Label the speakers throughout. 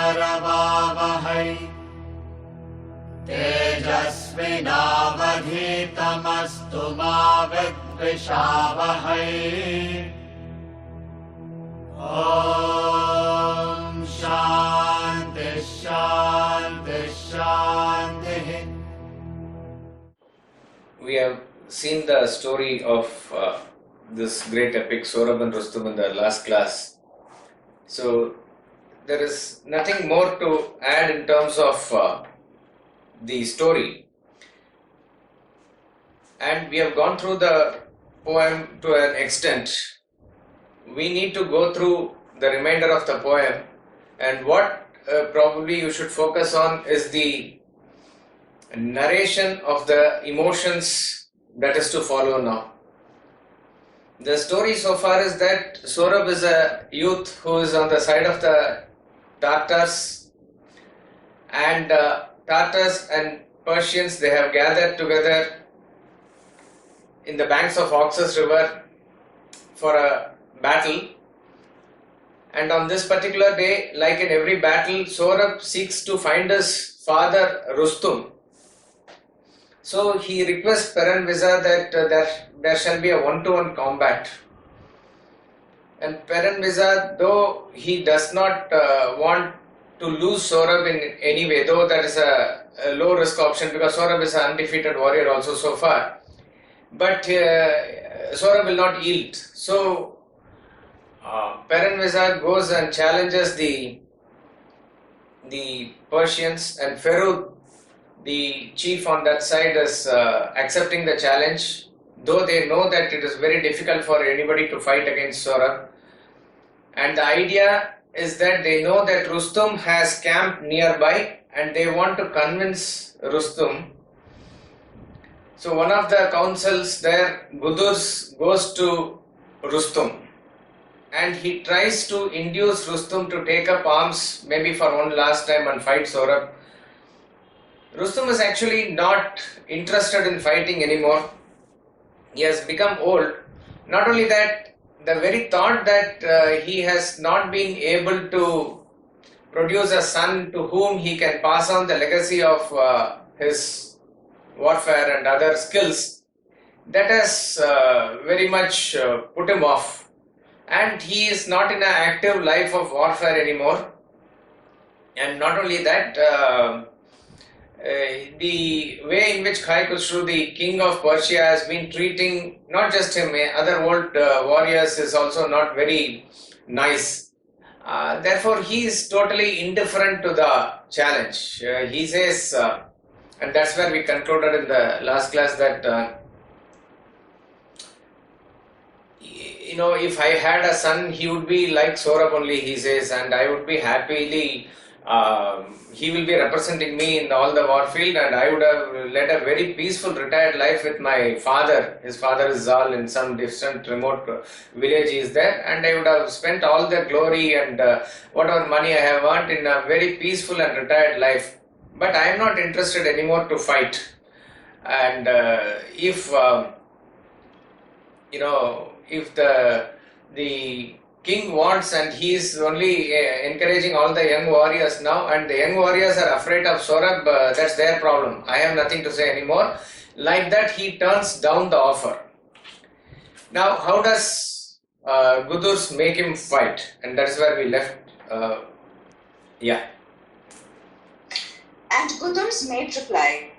Speaker 1: करवावहै तेजस्विनावधीतमस्तु मा विद्विषावहै। ॐ शान्ति शान्ति शान्तिः।
Speaker 2: We have seen the story of this great epic Sohrab and Rustum in the last class. So there is nothing more to add in terms of the story, and we have gone through the poem to an extent. We need to go through the remainder of the poem, and what probably you should focus on is the narration of the emotions that is to follow now. The story so far is that Sohrab is a youth who is on the side of the Tartars, and Tartars and Persians, they have gathered together in the banks of Oxus river for a battle. And on this particular day, like in every battle, Sohrab seeks to find his father Rustum. So he requests Paranvisa that there shall be a one-to-one combat. And Paranvisa, though he does not want to lose Sohrab in any way, though that is a low risk option because Sohrab is an undefeated warrior also so far, but Sohrab will not yield. So Paranvisa goes and challenges the Persians, and Ferud, the chief on that side, is accepting the challenge, though they know that it is very difficult for anybody to fight against Sohrab. And the idea is that they know that Rustum has camped nearby and they want to convince Rustum. So one of the councils there, Gudurs, goes to Rustum and he tries to induce Rustum to take up arms maybe for one last time and fight Sohrab. Rustum is actually not interested in fighting anymore. He has become old. Not only that, the very thought that he has not been able to produce a son to whom he can pass on the legacy of his warfare and other skills, that has very much put him off. And he is not in an active life of warfare anymore. And not only that, the way in which Khai Khusru, the king of Persia, has been treating not just him, other old warriors is also not very nice. Therefore, he is totally indifferent to the challenge. He says, and that's where we concluded in the last class, that if I had a son, he would be like Sohrab only, he says, and I would be happily he will be representing me in all the war field, and I would have led a very peaceful retired life with my father. His father is Zal in some distant remote village he is there, and I would have spent all the glory and whatever money I have earned in a very peaceful and retired life. But I am not interested anymore to fight. And if the king wants, and he is only encouraging all the young warriors now, and the young warriors are afraid of Sohrab, that's their problem. I have nothing to say anymore. Like that, he turns down the offer. Now, how does Gudurs make him fight? And that's where we left.
Speaker 3: And Gudurs made reply,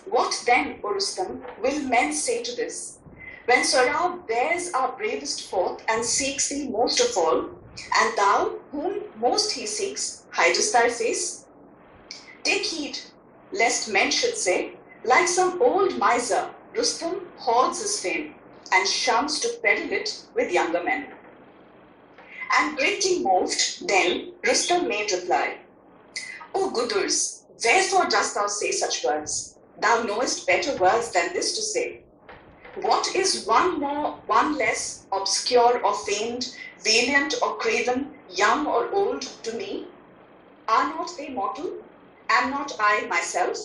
Speaker 3: "What then, O Rustum, will men say to this? When Sohrab bears our bravest forth and seeks thee most of all, and thou, whom most he seeks, hidest thy face? Take heed, lest men should say, like some old miser, Rustum hoards his fame, and shuns to peril it with younger men." And greatly moved, then Rustum made reply, "O Gudurs, wherefore dost thou say such words? Thou knowest better words than this to say. What is one more, one less, obscure or famed, valiant or craven, young or old to me? Are not they mortal? Am not I myself?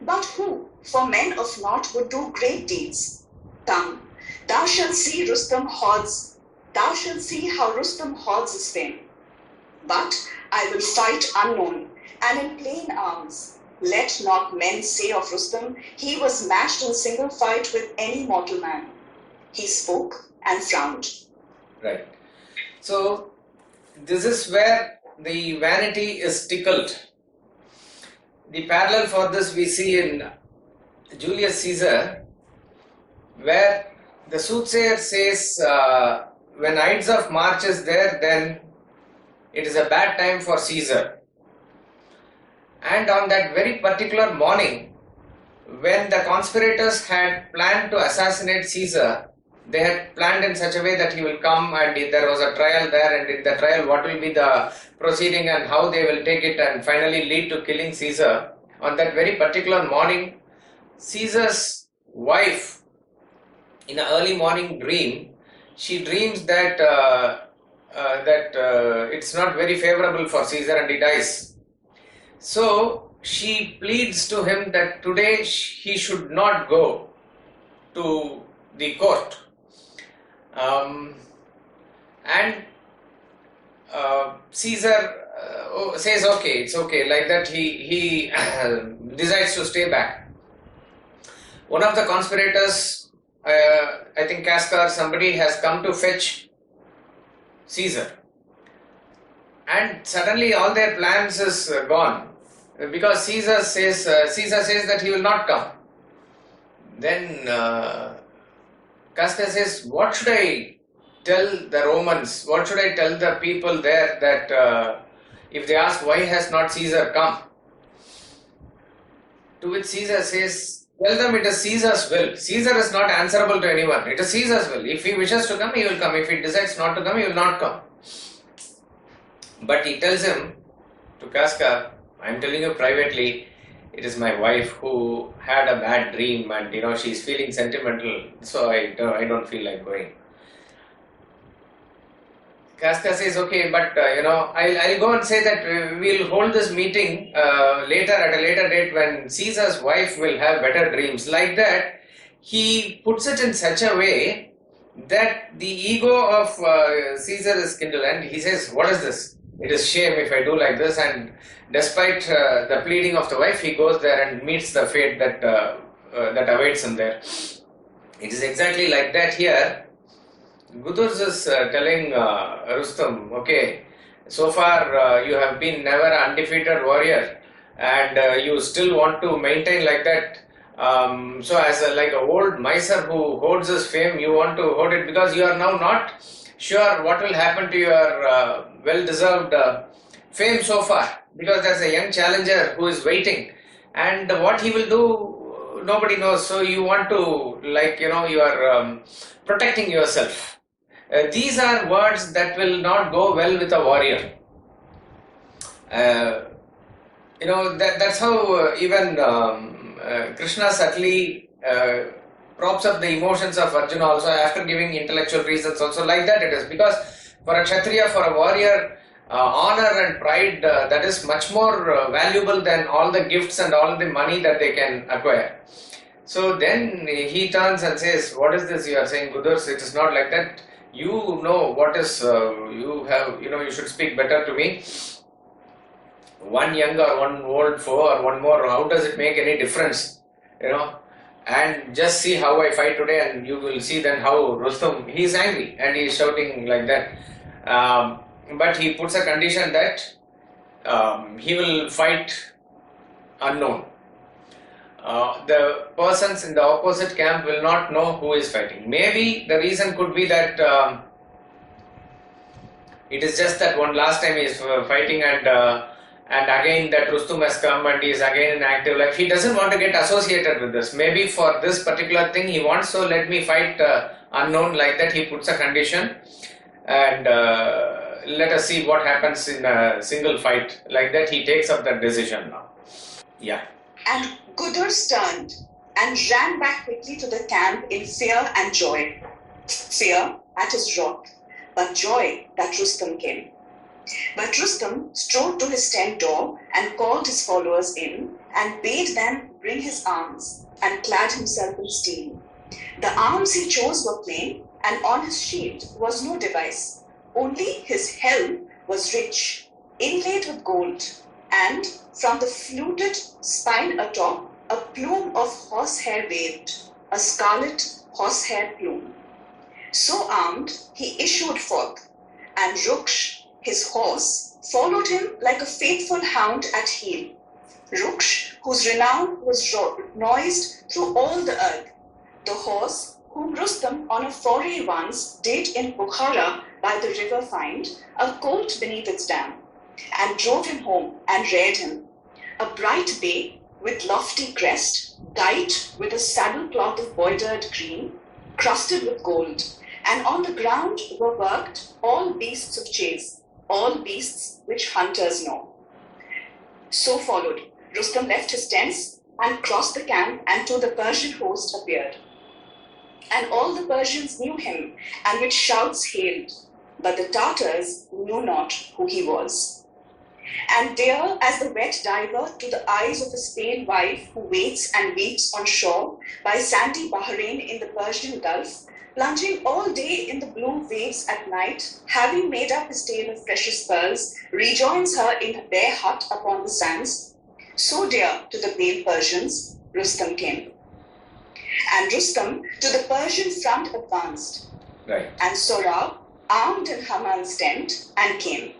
Speaker 3: But who, for men of naught, would do great deeds? Come, thou shalt see how Rustum hoards his fame. But I will fight unknown and in plain arms. Let not men say of Rustum, he was matched in single fight with any mortal man. He spoke and frowned.
Speaker 2: Right. So this is where the vanity is tickled. The parallel for this we see in Julius Caesar, where the soothsayer says, when Ides of March is there, then it is a bad time for Caesar. And on that very particular morning, when the conspirators had planned to assassinate Caesar, they had planned in such a way that he will come and there was a trial there, and in the trial what will be the proceeding and how they will take it and finally lead to killing Caesar. On that very particular morning, Caesar's wife, in an early morning dream, she dreams that it's not very favorable for Caesar and he dies. So she pleads to him that today he should not go to the court. And Caesar says okay, it's okay, like that he decides to stay back. One of the conspirators, I think Casca or somebody, has come to fetch Caesar, and suddenly all their plans is gone, because Caesar says that he will not come. Then Casca says, what should I tell the Romans, what should I tell the people there, that if they ask why has not Caesar come? To which Caesar says, tell them it is Caesar's will. Caesar is not answerable to anyone. It is Caesar's will. If he wishes to come, he will come. If he decides not to come, he will not come. But he tells him to Casca, I am telling you privately, it is my wife who had a bad dream and she is feeling sentimental, so I don't feel like going. Casca says, okay, but I'll go and say that we'll hold this meeting later at a later date when Caesar's wife will have better dreams. Like that, he puts it in such a way that the ego of Caesar is kindled, and he says, what is this? It is shame if I do like this. And despite the pleading of the wife, he goes there and meets the fate that awaits him there. It is exactly like that here. Gudurz is telling Rustum, okay, so far you have been never an undefeated warrior, and you still want to maintain like that. So as like a old miser who hoards his fame, you want to hoard it because you are now not sure what will happen to your well-deserved fame so far, because there's a young challenger who is waiting, and what he will do, nobody knows. So you want to, you are protecting yourself. These are words that will not go well with a warrior. That's how even Krishna subtly props up the emotions of Arjuna also, after giving intellectual reasons also. Like that it is, because for a Kshatriya, for a warrior, honor and pride, that is much more valuable than all the gifts and all the money that they can acquire. So then he turns and says, what is this you are saying, Gudurz? It is not like that. You know what is, you should speak better to me. One young or one old foe or one more, how does it make any difference? And just see how I fight today, and you will see then how Rustum, he is angry and he is shouting like that. But he puts a condition that he will fight unknown. The persons in the opposite camp will not know who is fighting. Maybe the reason could be that it is just that one last time he is fighting, and again that Rustum has come and he is again in active life. He doesn't want to get associated with this. Maybe for this particular thing he wants, so let me fight unknown. Like that he puts a condition, and let us see what happens in a single fight. Like that he takes up that decision now. Yeah.
Speaker 3: And Gudurz turned and ran back quickly to the camp in fear and joy. Fear at his wrath, but joy that Rustum came. But Rustum strode to his tent door and called his followers in and bade them bring his arms and clad himself in steel. The arms he chose were plain, and on his shield was no device. Only his helm was rich. inlaid with gold, and from the fluted spine atop, a plume of horsehair waved, a scarlet horsehair plume. So armed, he issued forth, and Ruksh, his horse, followed him like a faithful hound at heel. Ruksh, whose renown was noised through all the earth, the horse whom Rustum on a foray once did in Bukhara by the river find a colt beneath its dam, and drove him home and reared him, a bright bay with lofty crest, dight with a saddle cloth of bordered green, crusted with gold, and on the ground were worked all beasts of chase, all beasts which hunters know. So followed, Rustum left his tents and crossed the camp, and to the Persian host appeared. And all the Persians knew him, and with shouts hailed, but the Tartars knew not who he was. And dear as the wet diver to the eyes of his pale wife who waits and weeps on shore by sandy Bahrain in the Persian Gulf, plunging all day in the blue waves at night, having made up his tale of precious pearls, rejoins her in her bare hut upon the sands, so dear to the pale Persians, Rustum came. And Rustum to the Persian front advanced,
Speaker 2: Right.
Speaker 3: and Sohrab armed in Haman's tent and came.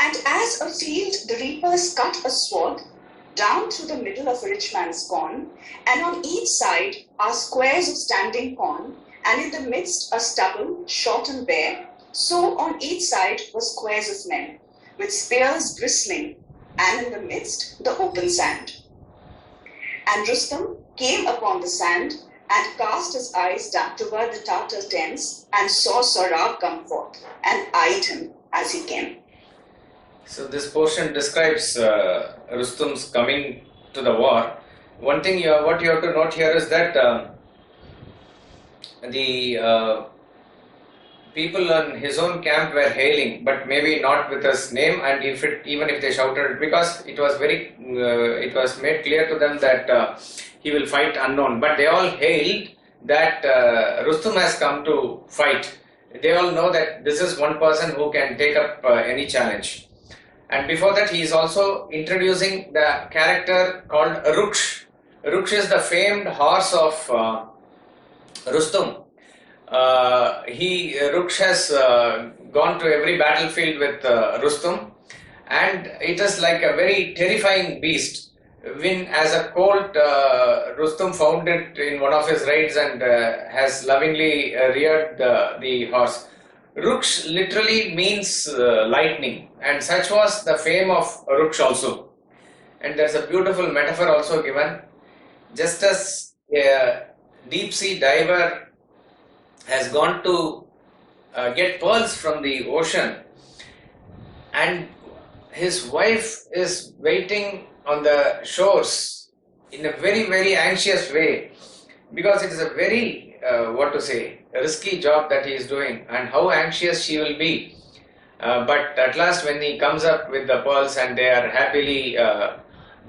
Speaker 3: And as afield the reapers cut a swath down through the middle of a rich man's corn, and on each side are squares of standing corn, and in the midst a stubble, short and bare, so on each side were squares of men, with spears bristling, and in the midst the open sand. And Rustum came upon the sand, and cast his eyes down toward the Tartar tents, and saw Sohrab come forth, and eyed him as he came.
Speaker 2: So this portion describes Rustum's coming to the war. One thing what you have to note here is that the people on his own camp were hailing, but maybe not with his name, and even if they shouted it, because it was made clear to them that he will fight unknown. But they all hailed that Rustum has come to fight. They all know that this is one person who can take up any challenge. And before that, he is also introducing the character called Ruksh. Ruksh is the famed horse of Rustum. Ruksh has gone to every battlefield with Rustum, and it is like a very terrifying beast. When as a colt, Rustum found it in one of his raids and has lovingly reared the horse. Ruksh literally means lightning, and such was the fame of Ruksh also. And there's a beautiful metaphor also given. Just as a deep sea diver has gone to get pearls from the ocean, and his wife is waiting on the shores in a very, very anxious way, because it is a very risky job that he is doing, and how anxious she will be. But at last, when he comes up with the pearls and they are happily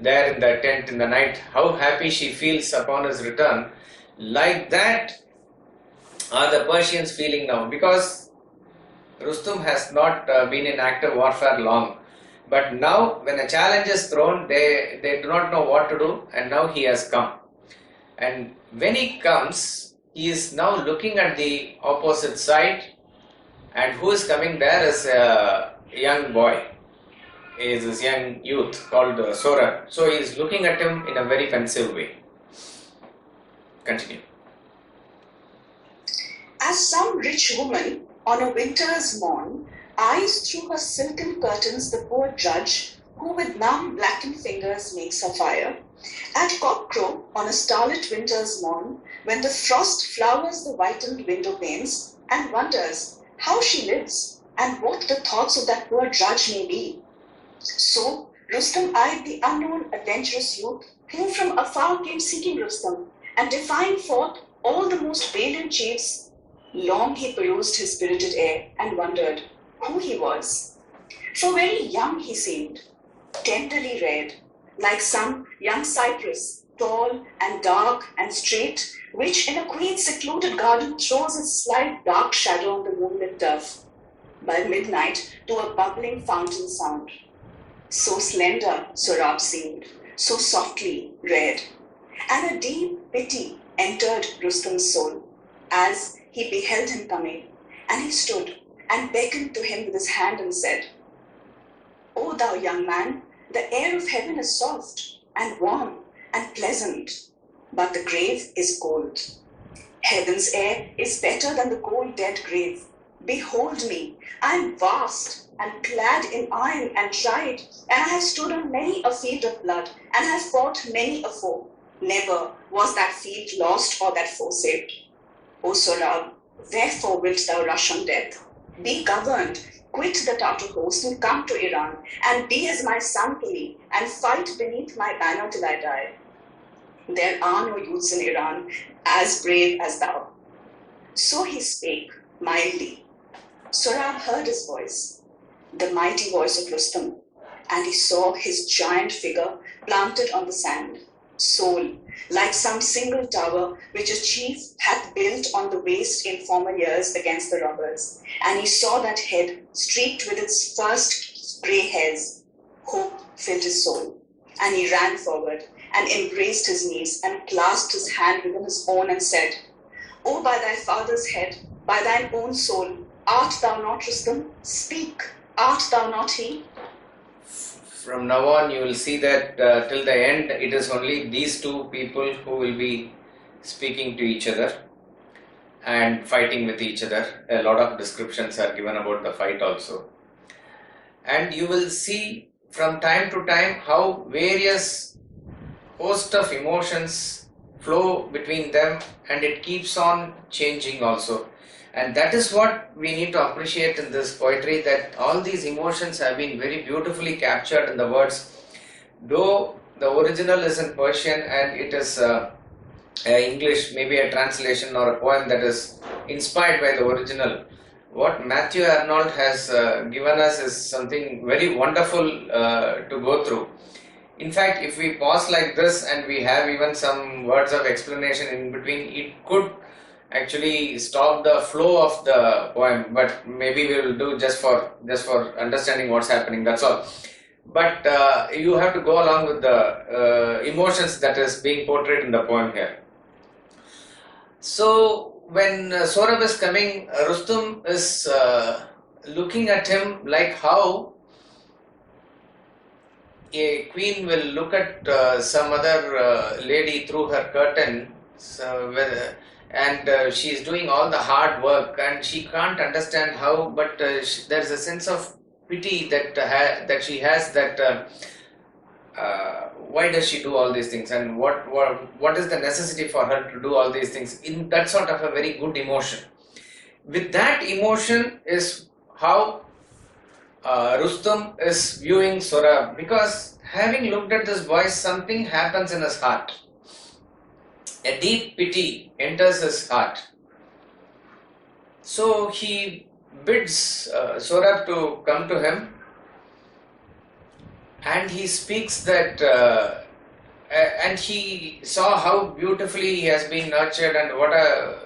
Speaker 2: there in the tent in the night, how happy she feels upon his return. Like that are the Persians feeling now, because Rustum has not been in active warfare long. But now when a challenge is thrown, they do not know what to do, and now he has come. And when he comes, he is now looking at the opposite side, and who is coming there is a young boy, is this young youth called Sohrab. So he is looking at him in a very pensive way. Continue.
Speaker 3: As some rich woman on a winter's morn eyes through her silken curtains the poor drudge who with numb blackened fingers makes her fire, at cockcrow on a starlit winter's morn, when the frost flowers the whitened window panes, and wonders how she lives and what the thoughts of that poor drudge may be. So Rustum eyed the unknown adventurous youth who from afar came seeking Rustum, and defying forth all the most valiant chiefs. Long he perused his spirited air and wondered who he was. For very young he seemed, tenderly red, like some young cypress, tall and dark and straight, which in a quaint secluded garden throws its slight dark shadow on the moonlit turf. by midnight to a bubbling fountain sound. So slender Sohrab seemed, so softly read, and a deep pity entered Rustum's soul as he beheld him coming, and he stood and beckoned to him with his hand and said, "O thou young man, the air of heaven is soft and warm and pleasant, but the grave is cold. Heaven's air is better than the cold dead grave. Behold me, I am vast and clad in iron and tried, and I have stood on many a field of blood, and have fought many a foe. Never was that field lost or that foe saved. O Sohrab, wherefore wilt thou rush on death? Be governed, quit the Tartar host and come to Iran, and be as my son to me, and fight beneath my banner till I die. There are no youths in Iran as brave as thou." So he spake mildly. Sohrab heard his voice, the mighty voice of Rustum, and he saw his giant figure planted on the sand, sole, like some single tower which a chief hath built on the waste in former years against the robbers. And he saw that head streaked with its first grey hairs. Hope filled his soul, and he ran forward and embraced his knees and clasped his hand within his own and said, "O by thy father's head, by thine own soul, art thou not Rustum? Speak, art thou not he?"
Speaker 2: From now on, you will see that till the end, it is only these two people who will be speaking to each other and fighting with each other. A lot of descriptions are given about the fight also. And you will see from time to time how various host of emotions flow between them, and it keeps on changing also. And that is what we need to appreciate in this poetry, that all these emotions have been very beautifully captured in the words. Though the original is in Persian and it is English, maybe a translation or a poem that is inspired by the original, what Matthew Arnold has given us is something very wonderful to go through. In fact, if we pause like this and we have even some words of explanation in between, it could actually stop the flow of the poem, but maybe we will do just for understanding what's happening, that's all. But you have to go along with the emotions that is being portrayed in the poem here. So when Sohrab is coming, Rustum is looking at him like how a queen will look at some other lady through her curtain, and she is doing all the hard work and she can't understand how, but there is a sense of pity that she has, that why does she do all these things, and what is the necessity for her to do all these things, in that sort of a very good emotion. With that emotion is how Rustum is viewing Sohrab, because having looked at this boy, something happens in his heart. A deep pity enters his heart. So he bids Sohrab to come to him, and he speaks that, and he saw how beautifully he has been nurtured and what a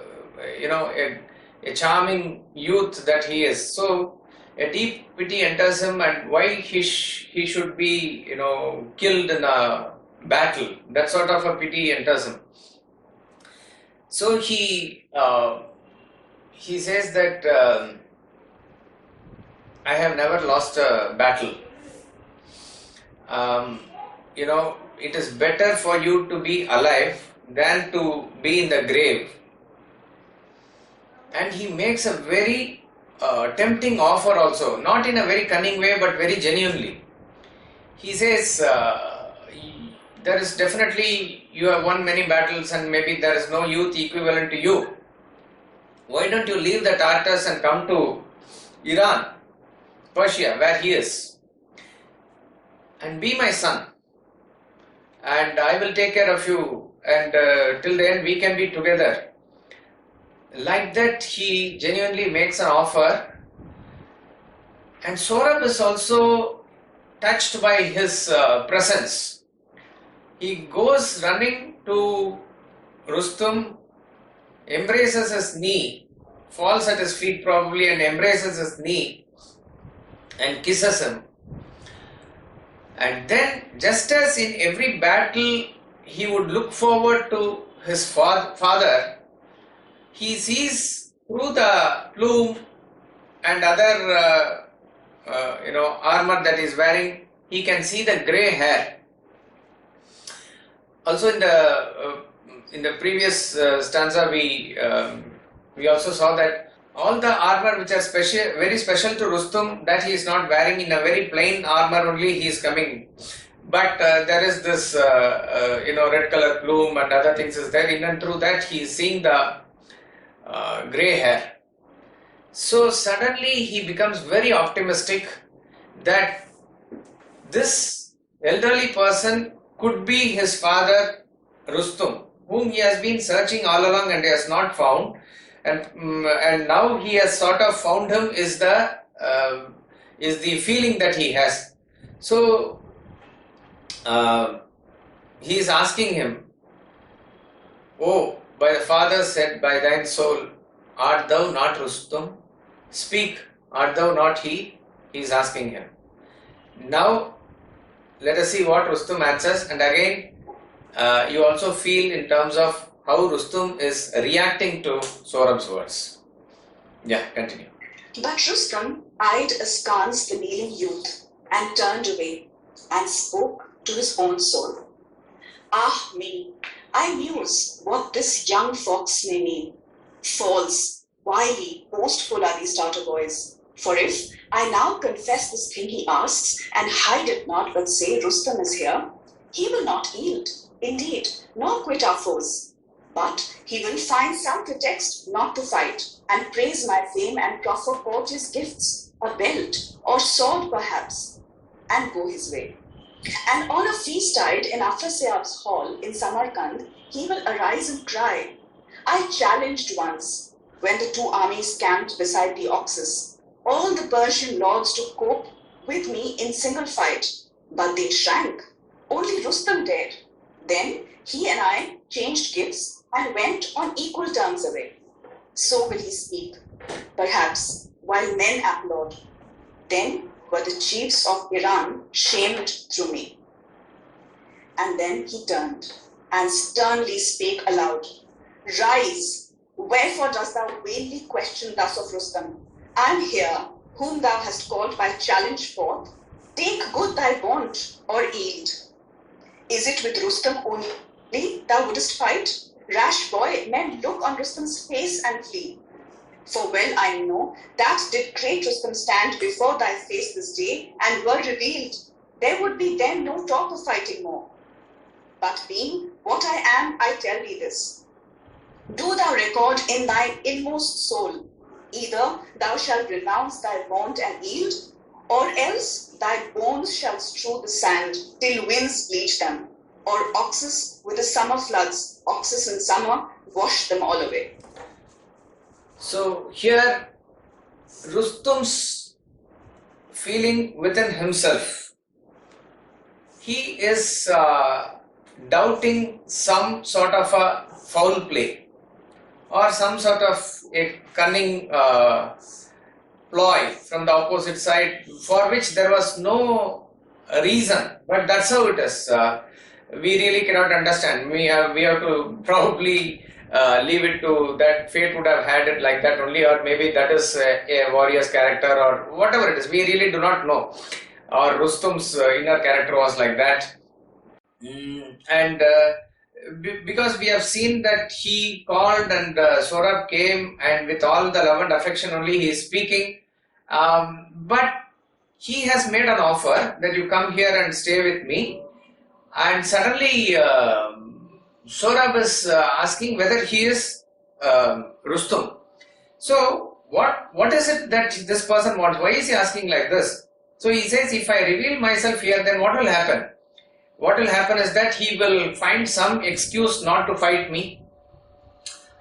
Speaker 2: charming youth that he is. So a deep pity enters him, and why he should be killed in a battle. That sort of a pity enters him. So he says that I have never lost a battle. It is better for you to be alive than to be in the grave. And he makes a very tempting offer also, not in a very cunning way, but very genuinely. He says, there is definitely, you have won many battles and maybe there is no youth equivalent to you. Why don't you leave the Tartars and come to Iran, Persia, where he is, and be my son, and I will take care of you, and till the end we can be together. Like that, he genuinely makes an offer, and Sohrab is also touched by his presence. He goes running to Rustum, embraces his knee, falls at his feet probably and embraces his knee, and kisses him. And then, just as in every battle he would look forward to his father, he sees through the plume and other armor that he is wearing, he can see the grey hair. Also in the previous stanza we also saw that all the armor which are very special to Rustum, that he is not wearing, in a very plain armor only he is coming. But there is this red color plume and other things is there. In and through that he is seeing the grey hair. So suddenly he becomes very optimistic that this elderly person could be his father Rustum, whom he has been searching all along and he has not found. And now he has sort of found him is the feeling that he has. So he is asking him, "Oh, by the father said, by thine soul, art thou not Rustum? Speak, art thou not he?" He is asking him. Now let us see what Rustum answers, and again you also feel in terms of how Rustum is reacting to Sohrab's words. Yeah, continue.
Speaker 3: But Rustum eyed askance the kneeling youth and turned away and spoke to his own soul. Ah me, I muse what this young fox may mean. False, wily, boastful are these Tartar boys. For if I now confess this thing he asks and hide it not, but say Rustum is here, he will not yield, indeed, nor quit our foes. But he will find some pretext not to fight, and praise my fame and proffer courteous gifts, a belt or sword perhaps, and go his way. And on a feast-tide in Afrasiab's hall in Samarkand, he will arise and cry, I challenged once, when the two armies camped beside the Oxus, all the Persian lords to cope with me in single fight, but they shrank. Only Rustum dared. Then he and I changed gifts and went on equal terms away. So will he speak, perhaps, while men applaud. Then were the chiefs of Iran shamed through me. And then he turned and sternly spake aloud, Rise, wherefore dost thou vainly question thus of Rustum? I am here, whom thou hast called by challenge forth. Take good thy bond, or yield. Is it with Rustum only thou wouldest fight? Rash boy, men look on Rustum's face and flee. For well I know that did great Rustum stand before thy face this day and were revealed, there would be then no talk of fighting more. But being what I am, I tell thee this. Do thou record in thine inmost soul, either thou shalt renounce thy bond and yield, or else thy bones shall strew the sand till winds bleach them, or oxus with the summer floods, oxus in summer, wash them all away.
Speaker 2: So here Rustum's feeling within himself, he is doubting some sort of a foul play or some sort of a cunning ploy from the opposite side for which there was no reason, but that's how it is. We really cannot understand. We have to probably leave it to that fate would have had it like that only, or maybe that is a warrior's character or whatever it is. We really do not know. Or Rustum's inner character was like that. And because we have seen that he called and Sohrab came and with all the love and affection only he is speaking. But he has made an offer that you come here and stay with me. And suddenly Sohrab is asking whether he is Rustum. So what is it that this person wants? Why is he asking like this? So he says, if I reveal myself here, then what will happen? What will happen is that he will find some excuse not to fight me.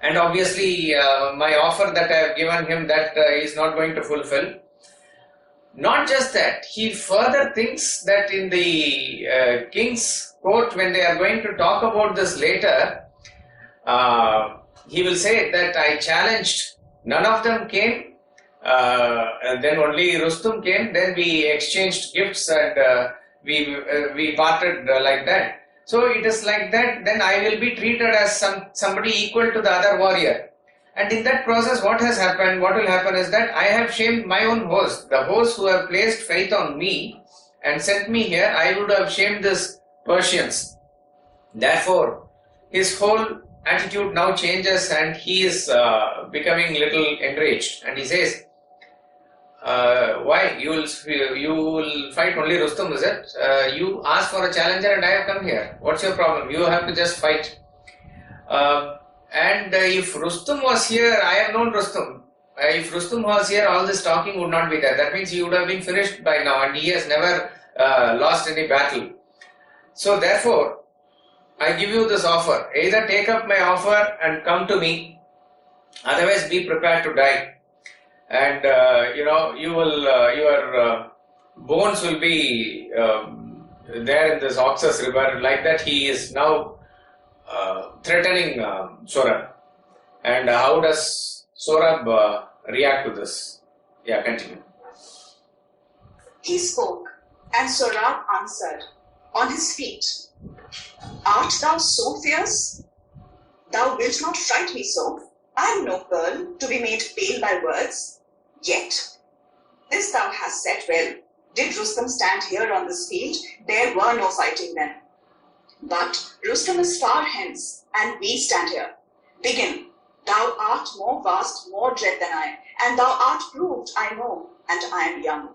Speaker 2: And obviously my offer that I have given him, that he is not going to fulfill. Not just that, he further thinks that in the king's court, when they are going to talk about this later, he will say that I challenged, none of them came, And then only Rustum came. Then we exchanged gifts and we parted like that. So it is like that. Then I will be treated as somebody equal to the other warrior. And in that process, what has happened? What will happen is that I have shamed my own host. The host who have placed faith on me and sent me here, I would have shamed these Persians. Therefore, his whole attitude now changes and he is becoming little enraged. And he says, why? You will fight only Rustum, is it? You asked for a challenger and I have come here. What's your problem? You have to just fight. And if Rustum was here, I have known Rustum. If Rustum was here, all this talking would not be there. That means he would have been finished by now and he has never lost any battle. So therefore, I give you this offer. Either take up my offer and come to me, otherwise be prepared to die. And you will your bones will be there in this Oxus river. Like that, he is now threatening Sohrab. And how does Sohrab react to this? Yeah, continue.
Speaker 3: He spoke, and Sohrab answered, on his feet, art thou so fierce? Thou wilt not fright me so. I am no girl to be made pale by words. Yet, this thou hast said well. Did Rustum stand here on this field, there were no fighting then. But Rustum is far hence, and we stand here. Begin. Thou art more vast, more dread than I, and thou art proved, I know, and I am young.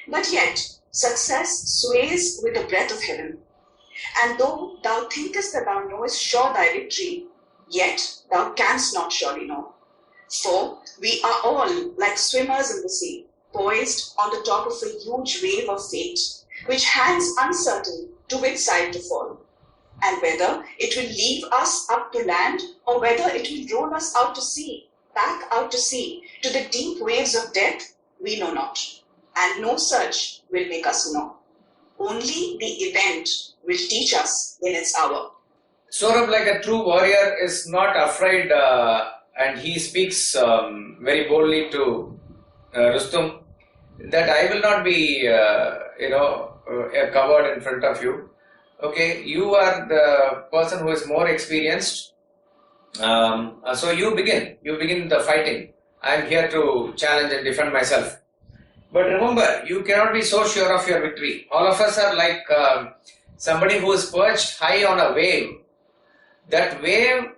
Speaker 3: But yet, success sways with the breath of heaven. And though thou thinkest that thou knowest sure thy victory, yet thou canst not surely know. For we are all like swimmers in the sea, poised on the top of a huge wave of fate, which hangs uncertain to which side to fall. And whether it will leave us up to land, or whether it will roll us out to sea, back out to sea, to the deep waves of death, we know not. And no search will make us know. Only the event will teach us in its hour.
Speaker 2: Sohrab, like a true warrior, is not afraid and he speaks very boldly to Rustum that I will not be, covered in front of you. Okay, you are the person who is more experienced. So you begin the fighting. I am here to challenge and defend myself. But remember, you cannot be so sure of your victory. All of us are like somebody who is perched high on a wave. That wave,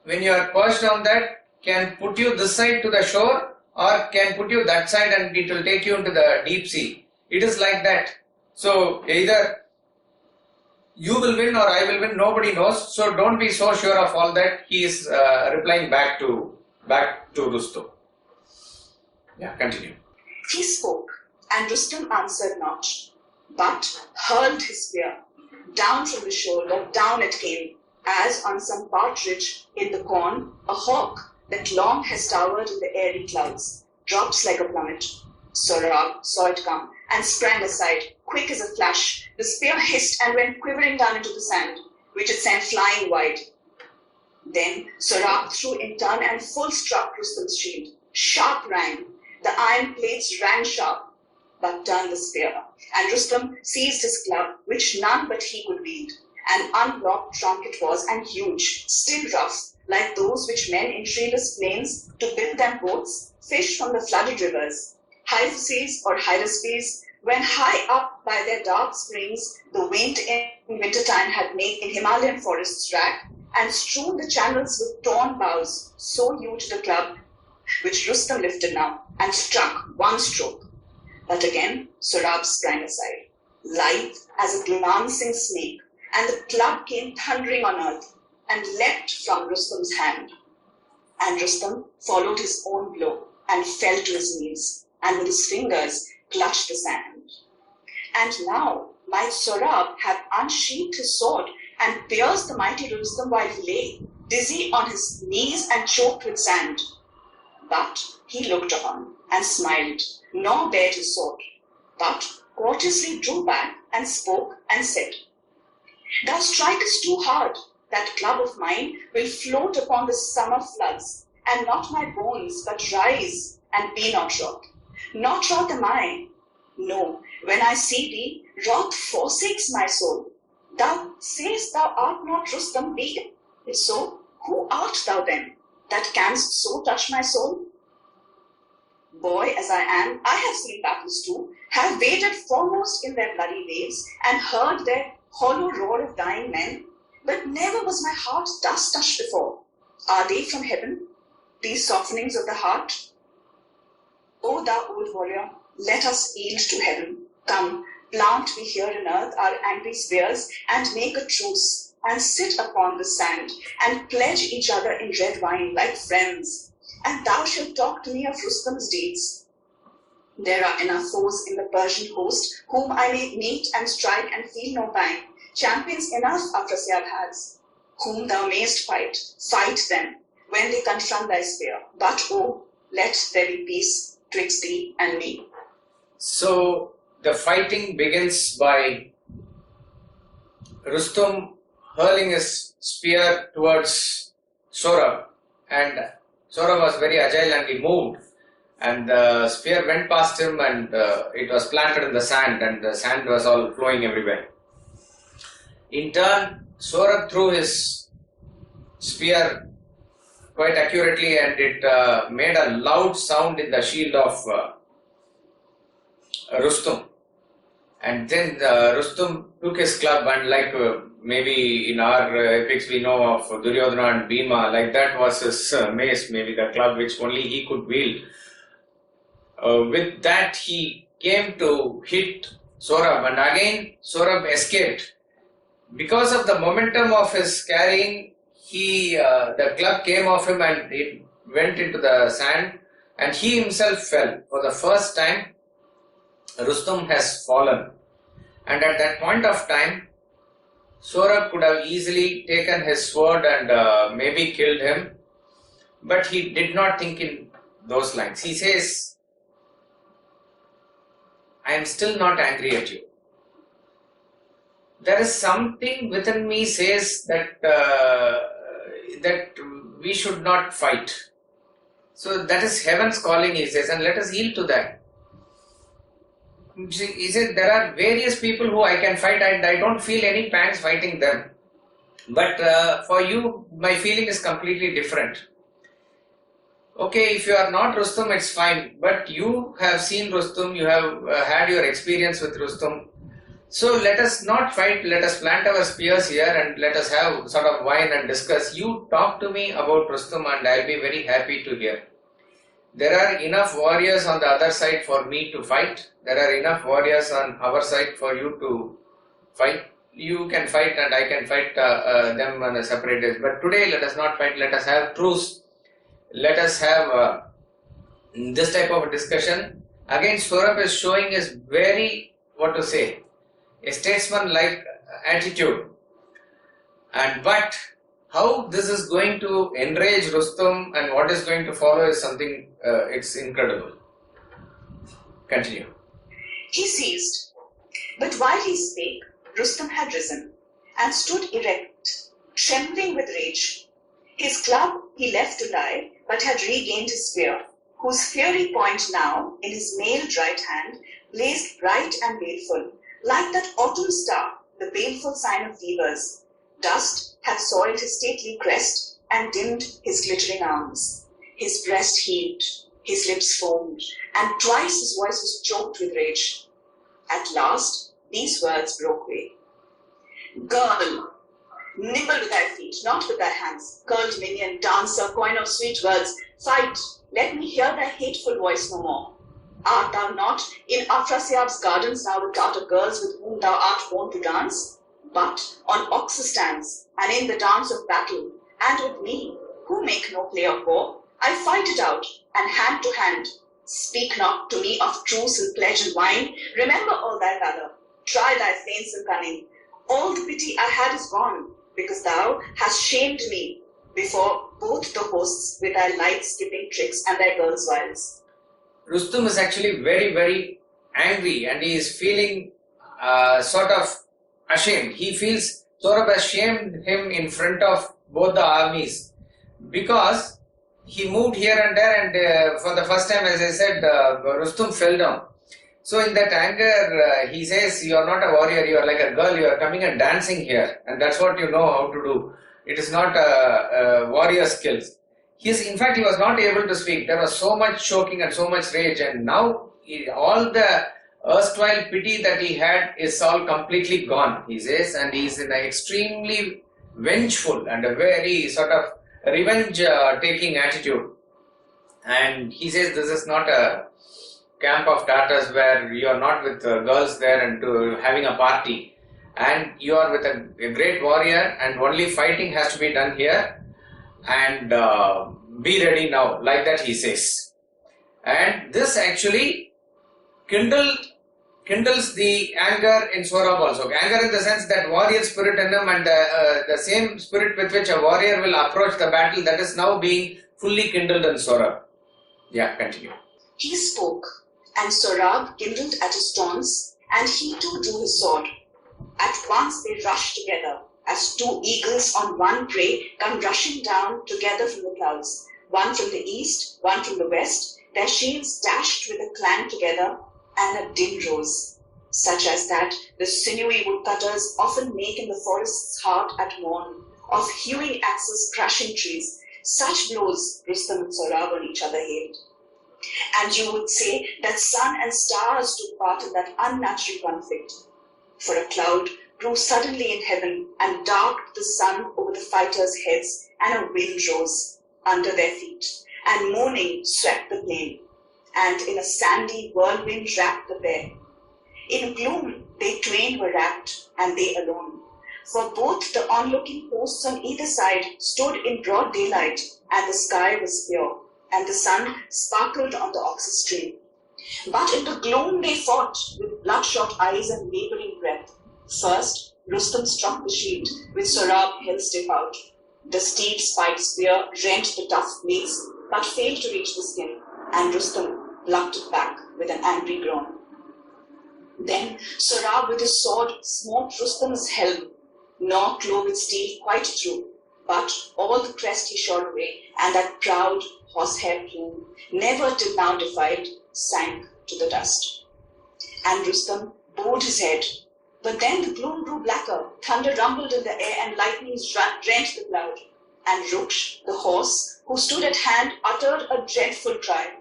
Speaker 2: when you are perched on that, can put you this side to the shore or can put you that side and it will take you into the deep sea. It is like that. So either you will win or I will win, nobody knows. So don't be so sure of all that. He is replying back to Rustum. Yeah, continue.
Speaker 3: He spoke, and Rustum answered not, but hurled his spear. Down from the shoulder, down it came, as on some partridge in the corn, a hawk that long has towered in the airy clouds, drops like a plummet. Sohrab saw it come, and sprang aside, quick as a flash. The spear hissed and went quivering down into the sand, which it sent flying wide. Then Sohrab threw in turn and full struck Rustum's shield. Sharp rang. The iron plates rang sharp, but turned the spear, and Rustum seized his club, which none but he could wield. An unlocked trunk it was, and huge, still rough, like those which men in treeless plains, to build them boats, fish from the flooded rivers. Hyphases or Hydaspes, when high up by their dark springs, the wind in wintertime had made in Himalayan forests rack, and strewn the channels with torn boughs, so huge the club, which Rustum lifted now, and struck one stroke. But again Sohrab sprang aside, lithe as a glancing snake, and the club came thundering on earth, and leapt from Rustum's hand. And Rustum followed his own blow, and fell to his knees, and with his fingers clutched the sand. And now might Sohrab have unsheathed his sword, and pierced the mighty Rustum while he lay, dizzy on his knees and choked with sand. But he looked on, and smiled, nor bared his sword, but courteously drew back, and spoke, and said, Thou strikest too hard. That club of mine will float upon the summer floods, and not my bones, but rise and be not wroth. Not wroth am I. No, when I see thee, wrath forsakes my soul. Thou sayest thou art not Rustum, be it so. Who art thou then, that canst so touch my soul? Boy as I am, I have seen battles too, have waded foremost in their bloody waves, and heard their hollow roar of dying men, but never was my heart thus touched before. Are they from heaven, these softenings of the heart? O thou old warrior, let us yield to heaven. Come, plant we here on earth our angry spears, and make a truce, and sit upon the sand, and pledge each other in red wine like friends. And thou shalt talk to me of Rustum's deeds. There are enough foes in the Persian host, whom I may meet and strike and feel no pang. Champions enough Afrasiab has, whom thou mayest fight. Fight them when they confront thy spear. But oh, let there be peace twixt thee and me.
Speaker 2: So the fighting begins by Rustum hurling his spear towards Sohrab, and Sohrab was very agile and he moved, and the spear went past him, and it was planted in the sand, and the sand was all flowing everywhere. In turn, Sohrab threw his spear quite accurately, and it made a loud sound in the shield of Rustum. And then Rustum took his club, and like maybe in our epics we know of Duryodhana and Bhima, like that was his mace, maybe the club which only he could wield. With that he came to hit Sohrab, and again Sohrab escaped. Because of the momentum of his carrying, the club came off him and it went into the sand, and he himself fell. For the first time, Rustum has fallen. And at that point of time, Sohrab could have easily taken his sword and maybe killed him, but he did not think in those lines. He says, I am still not angry at you. There is something within me says that that we should not fight. So that is heaven's calling, he says, and let us yield to that. He said, there are various people who I can fight, and I don't feel any pangs fighting them. But for you, my feeling is completely different. Okay, if you are not Rustum, it's fine. But you have seen Rustum, you have had your experience with Rustum. So let us not fight, let us plant our spears here and let us have sort of wine and discuss. You talk to me about Rustum and I'll be very happy to hear. There are enough warriors on the other side for me to fight. There are enough warriors on our side for you to fight. You can fight and I can fight them on a separate days. But today let us not fight, let us have truce. Let us have this type of discussion. Again, Sohrab is showing his very, a statesman-like attitude. But how this is going to enrage Rustum and what is going to follow is something, it's incredible. Continue.
Speaker 3: He ceased, but while he spake, Rustum had risen and stood erect, trembling with rage. His club he left to lie, but had regained his spear, whose fiery point now, in his mailed right hand, blazed bright and baleful, like that autumn star, the baleful sign of fevers. Dust had soiled his stately crest and dimmed his glittering arms. His breast heaved, his lips foamed, and twice his voice was choked with rage. At last, these words broke way. Girl, nimble with thy feet, not with thy hands, curled minion, dancer, coin of sweet words, fight, let me hear thy hateful voice no more. Art thou not in Afrasiab's gardens now with Tartar girls with whom thou art wont to dance? But on oxes stands, and in the dance of battle, and with me, who make no play of war, I fight it out, and hand to hand. Speak not to me of truce and pledge and wine. Remember all thy valor. Try thy feints and cunning. All the pity I had is gone, because thou hast shamed me before both the hosts with thy light skipping tricks and thy girls' wiles.
Speaker 2: Rustum is actually very, very angry, and he is feeling sort of ashamed. He feels Sohrab has shamed him in front of both the armies, because he moved here and there, and for the first time, as I said, Rustum fell down. So in that anger, he says, "You are not a warrior, you are like a girl, you are coming and dancing here, and that's what you know how to do. It is not a warrior skills." In fact, he was not able to speak. There was so much choking and so much rage, and now all the erstwhile pity that he had is all completely gone, he says, and he is in an extremely vengeful and a very sort of revenge-taking attitude. And he says this is not a camp of Tartars where you are not with girls there and having a party, and you are with a great warrior, and only fighting has to be done here, and be ready now, like that he says. And this actually kindles the anger in Sohrab also. Anger in the sense that warrior spirit in him, and the same spirit with which a warrior will approach the battle, that is now being fully kindled in Sohrab. Yeah, continue.
Speaker 3: He spoke, and Sohrab kindled at his taunts, and he too drew his sword. At once they rushed together, as two eagles on one prey come rushing down together from the clouds, one from the east, one from the west, their shields dashed with a clang together, and a din rose, such as that the sinewy woodcutters often make in the forest's heart at morn, of hewing axes crushing trees. Such blows Rustum and Sohrab on each other hailed. And you would say that sun and stars took part in that unnatural conflict. For a cloud grew suddenly in heaven and darkened the sun over the fighters' heads, and a wind rose under their feet, and moaning swept the plain, and in a sandy whirlwind wrapped the pair. In gloom they twain were wrapped, and they alone, for both the onlooking posts on either side stood in broad daylight, and the sky was pure, and the sun sparkled on the Oxus stream. But in the gloom they fought with bloodshot eyes and labouring breath. First, Rustum struck the shield, which Sohrab held stiff out. The steed's spiked spear rent the tough blades, but failed to reach the skin, and Rustum plucked it back with an angry groan. Then Sohrab with his sword smote Rustum's helm, nor clove its steel quite through, but all the crest he shot away, and that proud horsehair plume, never till now defiled, sank to the dust. And Rustum bowed his head, but then the gloom grew blacker, thunder rumbled in the air, and lightnings rent the cloud. And Ruksh, the horse, who stood at hand, uttered a dreadful cry.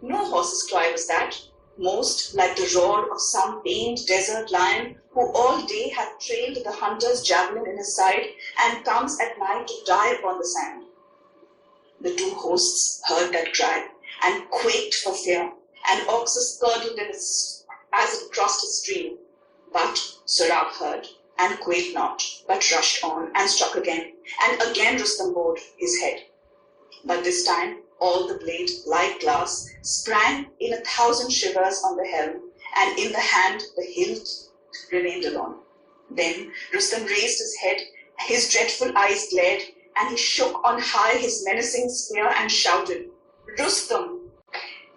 Speaker 3: No horse's cry was that, most like the roar of some pained desert lion, who all day hath trailed the hunter's javelin in his side, and comes at night to die upon the sand. The two hosts heard that cry, and quaked for fear, and Oxus curdled in as it crossed a stream. But Sohrab heard, and quailed not, but rushed on, and struck again, and again Rustum bowed his head. But this time all the blade, like glass, sprang in 1,000 shivers on the helm, and in the hand the hilt remained alone. Then Rustum raised his head, his dreadful eyes glared, and he shook on high his menacing spear and shouted, "Rustum!"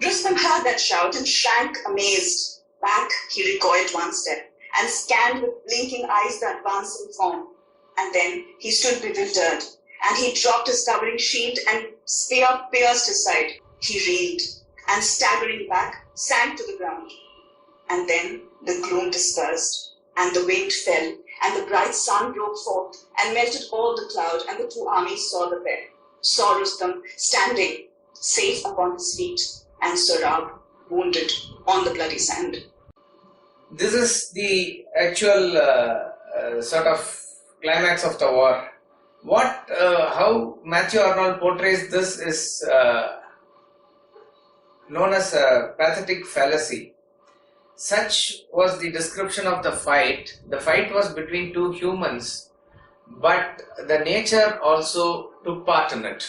Speaker 3: Rustum heard that shout and shrank amazed. Back he recoiled one step, and scanned with blinking eyes the advancing form. And then he stood bewildered, and he dropped his covering shield, and spear pierced his side. He reeled, and staggering back, sank to the ground. And then the gloom dispersed, and the wind fell, and the bright sun broke forth, and melted all the cloud, and the two armies saw the pair, saw Rustum standing, safe upon his feet, and Sohrab wounded on the bloody sand.
Speaker 2: This is the actual sort of climax of the war. How Matthew Arnold portrays this is known as a pathetic fallacy. Such was the description of the fight. The fight was between two humans, but the nature also took part in it.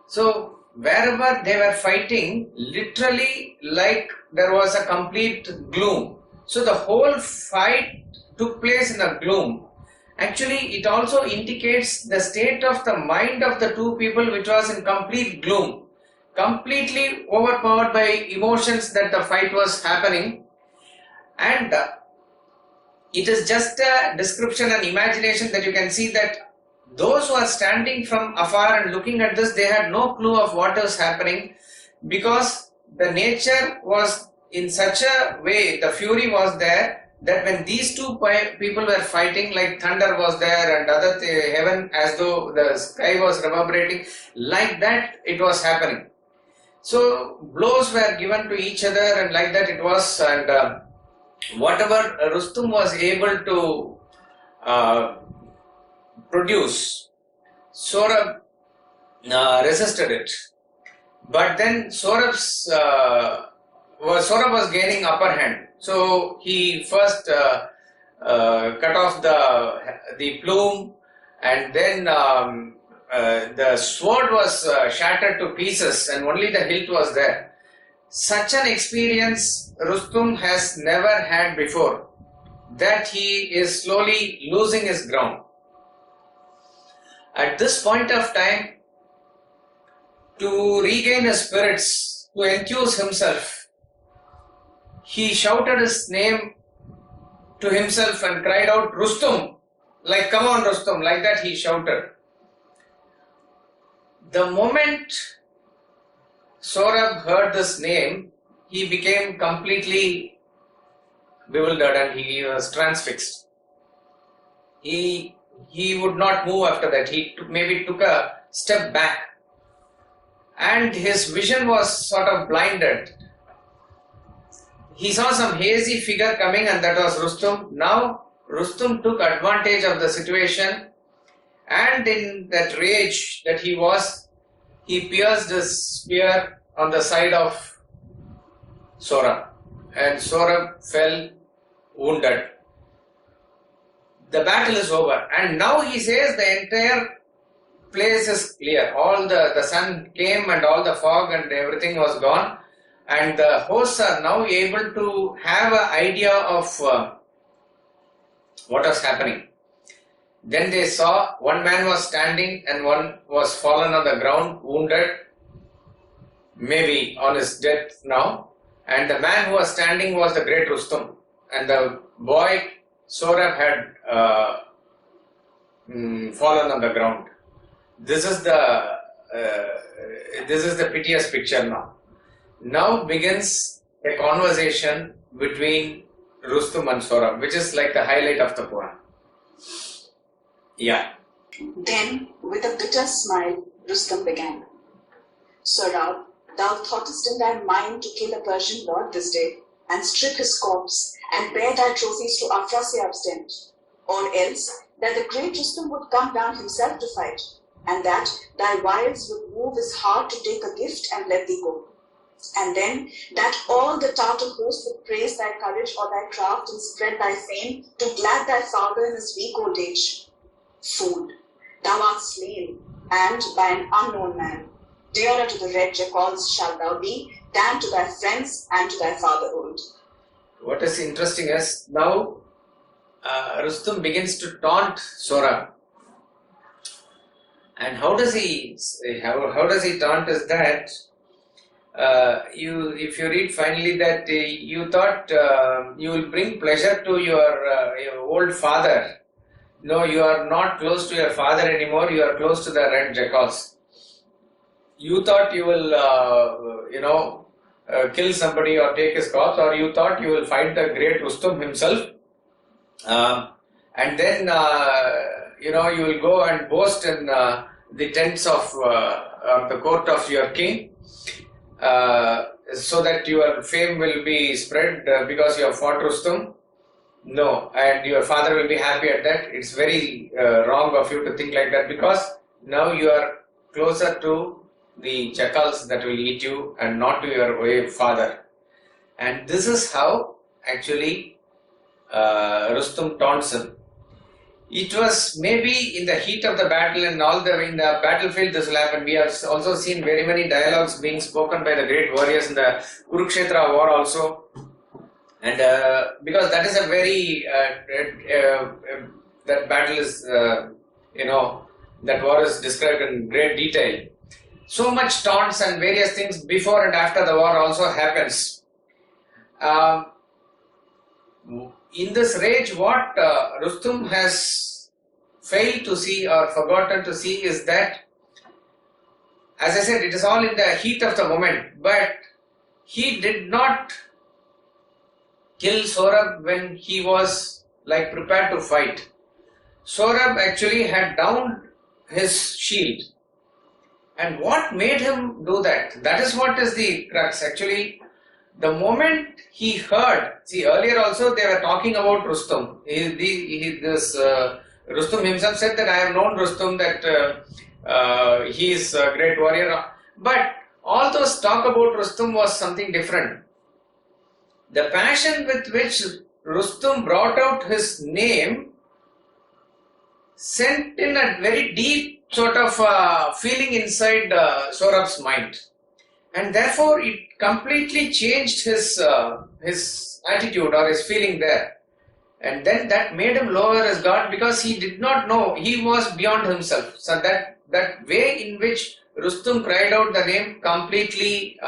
Speaker 2: So wherever they were fighting, literally like there was a complete gloom. So the whole fight took place in a gloom. Actually, it also indicates the state of the mind of the two people, which was in complete gloom, completely overpowered by emotions that the fight was happening. And it is just a description and imagination that you can see that Those who are standing from afar and looking at this, they had no clue of what was happening, because the nature was in such a way, the fury was there, that when these two people were fighting, like thunder was there and other heaven, as though the sky was reverberating, like that it was happening. So blows were given to each other, and like that it was, and whatever Rustum was able to produce, Sohrab resisted it. But then Sohrab was gaining upper hand. So he first cut off the plume, and then the sword was shattered to pieces, and only the hilt was there. Such an experience Rustum has never had before, that he is slowly losing his ground. At this point of time, to regain his spirits, to enthuse himself, he shouted his name to himself and cried out, Rustum, like, come on Rustum, like that he shouted. The moment Sohrab heard this name, he became completely bewildered and he was transfixed. He would not move after that. He maybe took a step back, and his vision was sort of blinded. He saw some hazy figure coming, and that was Rustum. Now Rustum took advantage of the situation, and in that rage that he was, he pierced his spear on the side of Sohrab, and Sohrab fell wounded. The battle is over, and now he says the entire place is clear. All the sun came and all the fog and everything was gone, and the hosts are now able to have an idea of what was happening. Then they saw one man was standing and one was fallen on the ground, wounded, maybe on his death now, and the man who was standing was the great Rustum, and the boy Sohrab had fallen on the ground. This is the piteous picture now. Now begins a conversation between Rustum and Sohrab, which is like the highlight of the poem. Yeah.
Speaker 3: Then, with a bitter smile, Rustum began. Sohrab, thou thoughtest in thy mind to kill a Persian lord this day, and strip his corpse, and bear thy trophies to Afrasiab's tent, or else that the great Rustum would come down himself to fight, and that thy wiles would move his heart to take a gift and let thee go, and then that all the Tartar host would praise thy courage or thy craft and spread thy fame to glad thy father in his weak old age. Fool, thou art slain, and by an unknown man. Dearer to the red jackals shalt thou be than to thy friends and to thy father old.
Speaker 2: What is interesting is now Rustum begins to taunt Sohrab. And how does he taunt is that if you read finally that you thought you will bring pleasure to your old father. No, you are not close to your father anymore, you are close to the red jackals. You thought you will kill somebody or take his corpse, or you thought you will fight the great Rustum himself, and then you will go and boast in the tents of the court of your king, so that your fame will be spread because you have fought Rustum. No, and your father will be happy at that. It's very wrong of you to think like that, because now you are closer to the jackals that will eat you and not to your father. And this is how actually Rustum taunts him. It was maybe in the heat of the battle and in the battlefield this will happen. We have also seen very many dialogues being spoken by the great warriors in the Kurukshetra war also. And because that is a very, that battle is, that war is described in great detail. So much taunts and various things before and after the war also happens. In this rage, what Rustum has failed to see or forgotten to see is that, as I said, it is all in the heat of the moment, but he did not kill Sohrab when he was like prepared to fight. Sohrab actually had downed his shield. And what made him do that? That is what is the crux. Actually, the moment he heard, see earlier also they were talking about Rustum. Rustum himself said that I have known Rustum, that he is a great warrior. But all those talk about Rustum was something different. The passion with which Rustum brought out his name sent in a very deep sort of feeling inside Sohrab's mind, and therefore it completely changed his attitude or his feeling there, and then that made him lower his guard because he did not know, he was beyond himself. So that way in which Rustum cried out the name completely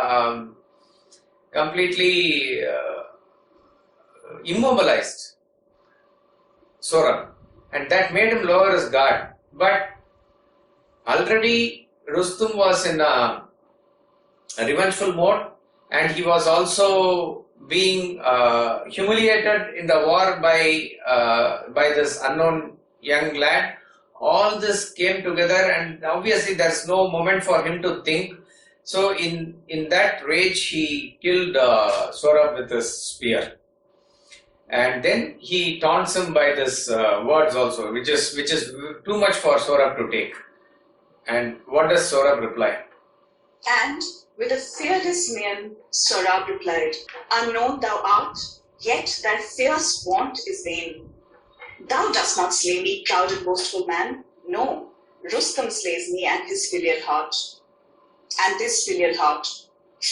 Speaker 2: immobilized Sohrab, and that made him lower his guard. But already Rustum was in a revengeful mode, and he was also being humiliated in the war by this unknown young lad. All this came together, and obviously there's no moment for him to think. So in that rage he killed Sohrab with his spear. And then he taunts him by this words also, which is too much for Sohrab to take. And what does Sohrab reply?
Speaker 3: And with a fearless mien, Sohrab replied, Unknown thou art, yet thy fierce want is vain. Thou dost not slay me, proud and boastful man. No, Rustum slays me and his filial heart. And this filial heart.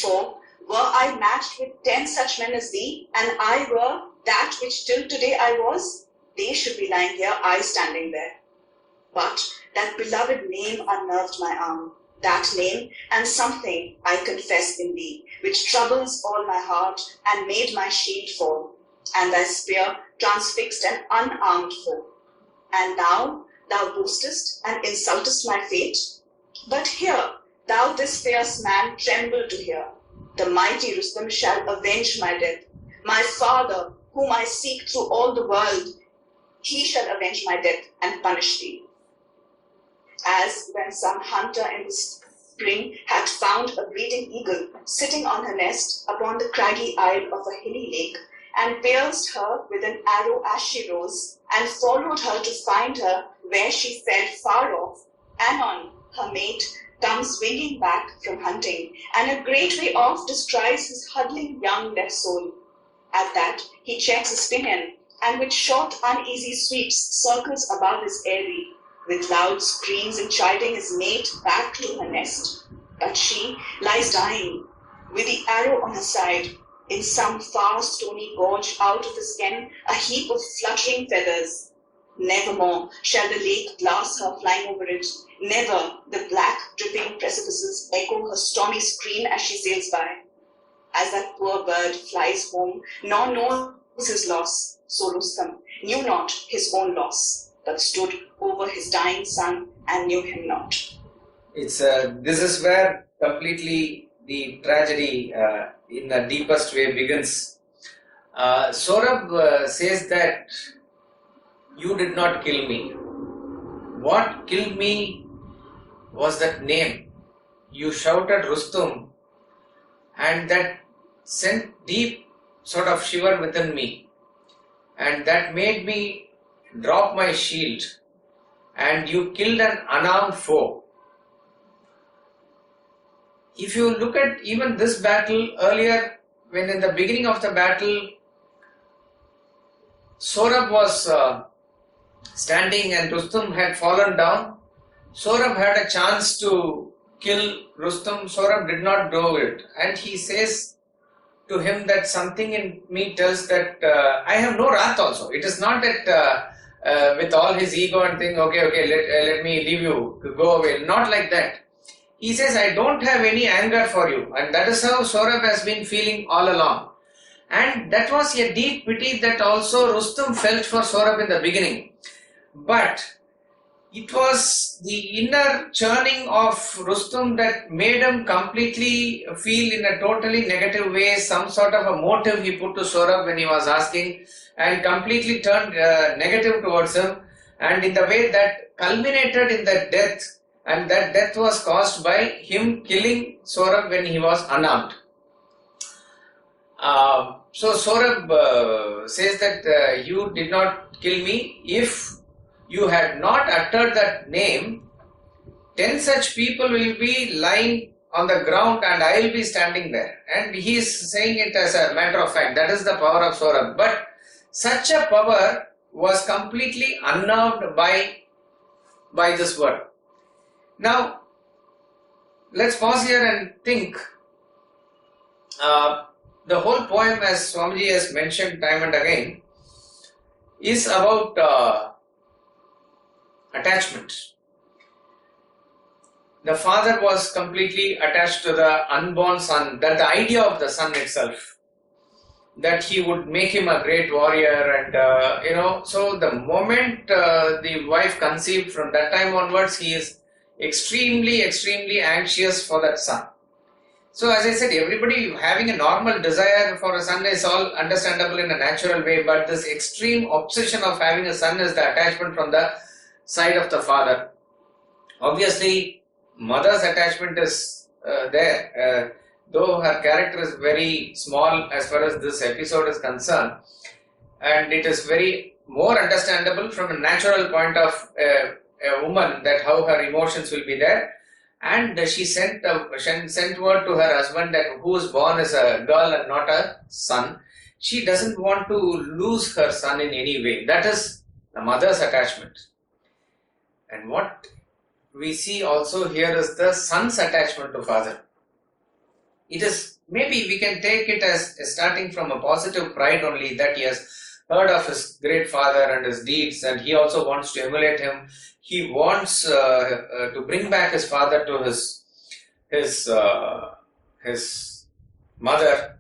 Speaker 3: For were I matched with 10 such men as thee, and I were that which till today I was, they should be lying here, I standing there. But that beloved name unnerved my arm, that name and something I confess in thee, which troubles all my heart and made my shield fall, and thy spear transfixed an unarmed foe. And thou boastest and insultest my fate. But hear, thou this fierce man, tremble to hear. The mighty Rustum shall avenge my death. My father, whom I seek through all the world, he shall avenge my death and punish thee. As when some hunter in the spring had found a breeding eagle sitting on her nest upon the craggy isle of a hilly lake, and pierced her with an arrow as she rose, and followed her to find her where she fell far off, anon her mate comes winging back from hunting, and a great way off descries his huddling young left soul. At that he checks his pinion, and with short uneasy sweeps circles above his eyrie, with loud screams and chiding his mate back to her nest. But she lies dying, with the arrow on her side, in some far stony gorge out of his ken, a heap of fluttering feathers. Nevermore shall the lake glass her flying over it, never the black dripping precipices echo her stormy scream as she sails by. As that poor bird flies home, nor knows his loss, so Rustum knew not his own loss, but stood over his dying son and knew him not.
Speaker 2: This is where completely the tragedy in the deepest way begins. Sohrab says that you did not kill me. What killed me was that name. You shouted Rustum, and that sent deep sort of shiver within me, and that made me drop my shield, and you killed an unarmed foe. If you look at even this battle earlier, when in the beginning of the battle Sohrab was standing and Rustum had fallen down, Sohrab had a chance to kill Rustum. Sohrab did not do it, and he says to him that something in me tells that I have no wrath also. It is not that with all his ego and think, okay, let me leave you, go away. Not like that. He says, I don't have any anger for you. And that is how Sohrab has been feeling all along. And that was a deep pity that also Rustum felt for Sohrab in the beginning. But it was the inner churning of Rustum that made him completely feel in a totally negative way, some sort of a motive he put to Sohrab when he was asking, and completely turned negative towards him, and in the way that culminated in that death, and that death was caused by him killing Sohrab when he was unarmed. So Sohrab says that you did not kill me. If you had not uttered that name, 10 such people will be lying on the ground and I will be standing there. And he is saying it as a matter of fact. That is the power of Sohrab. But such a power was completely unnerved by this word. Now, let's pause here and think. The whole poem, as Swamiji has mentioned time and again, is about attachment. The father was completely attached to the unborn son, that the idea of the son itself, that he would make him a great warrior, and so the moment the wife conceived, from that time onwards, he is extremely anxious for that son. So as I said, everybody having a normal desire for a son is all understandable in a natural way, but this extreme obsession of having a son is the attachment from the side of the father. Obviously, mother's attachment is there, though her character is very small as far as this episode is concerned, and it is very more understandable from a natural point of a woman, that how her emotions will be there. And she sent word to her husband that who is born is a girl and not a son. She doesn't want to lose her son in any way. That is the mother's attachment. And what we see also here is the son's attachment to father. It is, maybe we can take it as starting from a positive pride only, that he has heard of his great father and his deeds, and he also wants to emulate him. He wants to bring back his father to his mother.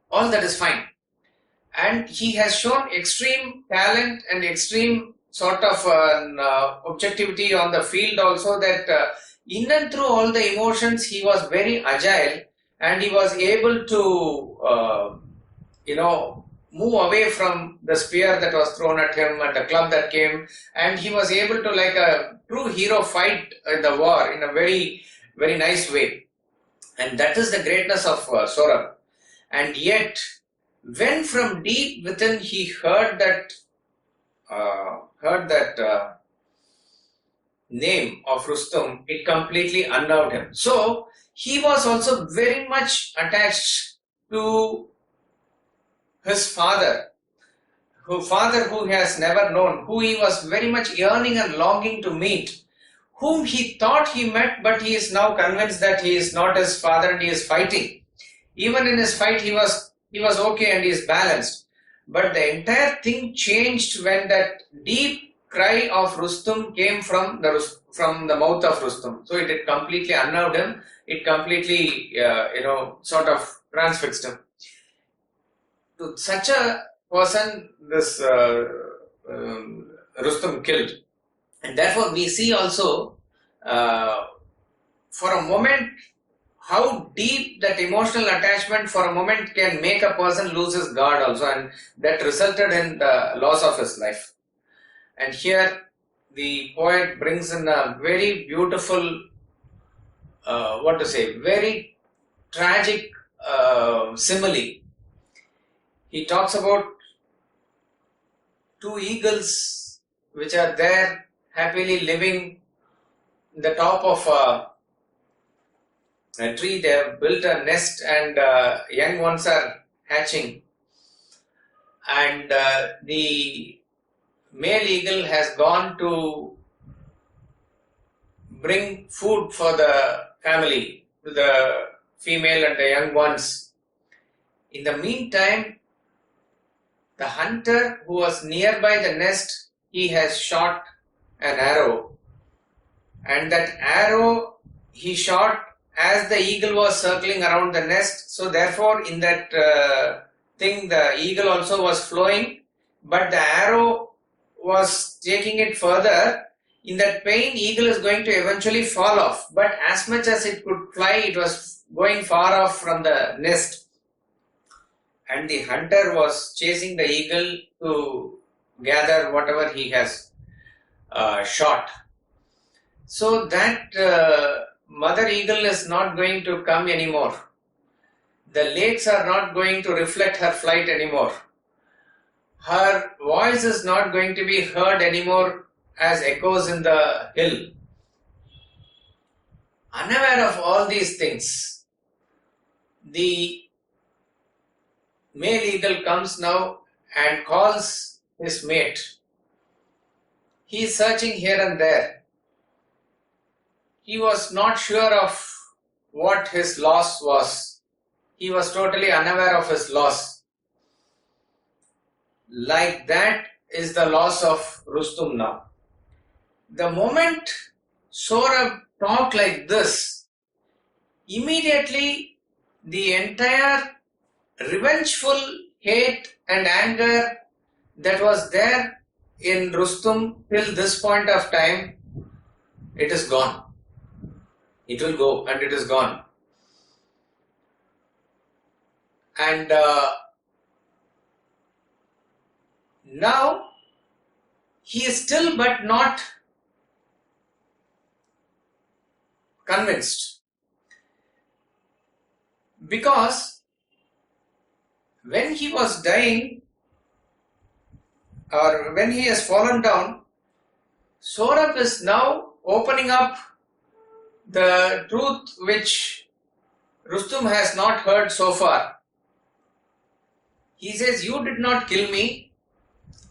Speaker 2: All that is fine. And he has shown extreme talent and extreme sort of objectivity on the field also, that in and through all the emotions, he was very agile, and he was able to, move away from the spear that was thrown at him and the club that came, and he was able to, like a true hero, fight in the war in a very, very nice way. And that is the greatness of Sohrab. And yet, when from deep within he heard that name of Rustum, it completely unnerved him. So he was also very much attached to his father who he has never known, who he was very much yearning and longing to meet, whom he thought he met, but he is now convinced that he is not his father and he is fighting. Even in his fight, he was okay and he is balanced. But the entire thing changed when that deep cry of Rustum came from the mouth of Rustum. So it completely unnerved him. It completely, sort of transfixed him. To such a person, this Rustum killed. And therefore we see also, for a moment, how deep that emotional attachment for a moment can make a person lose his guard also, and that resulted in the loss of his life. And here the poet brings in a very beautiful, very tragic simile. He talks about two eagles which are there happily living in the top of a tree. They have built a nest and young ones are hatching. And the male eagle has gone to bring food for the family, to the female and the young ones. In the meantime, the hunter who was nearby the nest, he has shot an arrow, and that arrow he shot as the eagle was circling around the nest. So therefore in that thing, the eagle also was flowing, but the arrow was taking it further. In that pain, eagle is going to eventually fall off. But as much as it could fly, it was going far off from the nest. And the hunter was chasing the eagle to gather whatever he has shot. So that mother eagle is not going to come anymore. The lakes are not going to reflect her flight anymore. Her voice is not going to be heard anymore as echoes in the hill. Unaware of all these things, the male eagle comes now and calls his mate. He is searching here and there. He was not sure of what his loss was. He was totally unaware of his loss. Like that is the loss of Rustum now. The moment Sohrab talked like this, immediately the entire revengeful hate and anger that was there in Rustum till this point of time, it is gone. It will go and it is gone. And now he is still but not convinced, because when he was dying or when he has fallen down, Sohrab is now opening up the truth which Rustum has not heard so far. He says, "You did not kill me.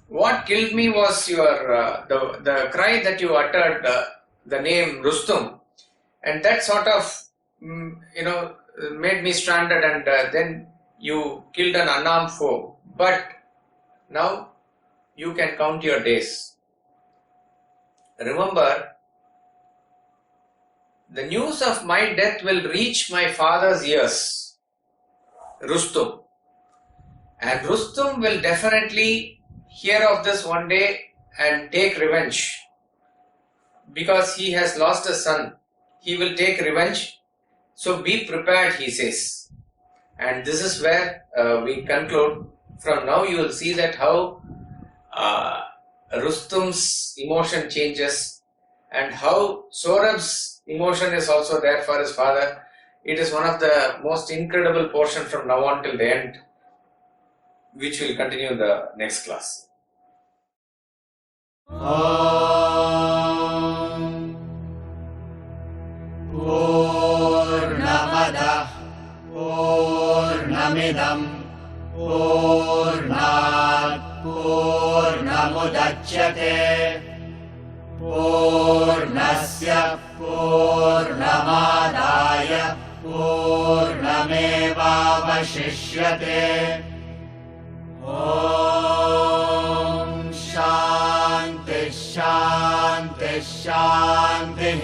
Speaker 2: What killed me was your the cry that you uttered, the name Rustum, and that sort of made me stranded, and then you killed an unarmed foe. But now you can count your days. Remember, the news of my death will reach my father's ears, Rustum, and Rustum will definitely hear of this one day and take revenge, because he has lost a son. He will take revenge. So be prepared," he says. And this is where we conclude. From now you will see that how Rustum's emotion changes and how Sohrab's emotion is also there for his father. It is one of the most incredible portion from now on till the end, which will continue in the next class.
Speaker 1: Purnamadah Purnamidam Purnat Purnamudachyate Purnasya Purnamadaya Purnamevavashishyate. Om Shanti Shanti Shanti.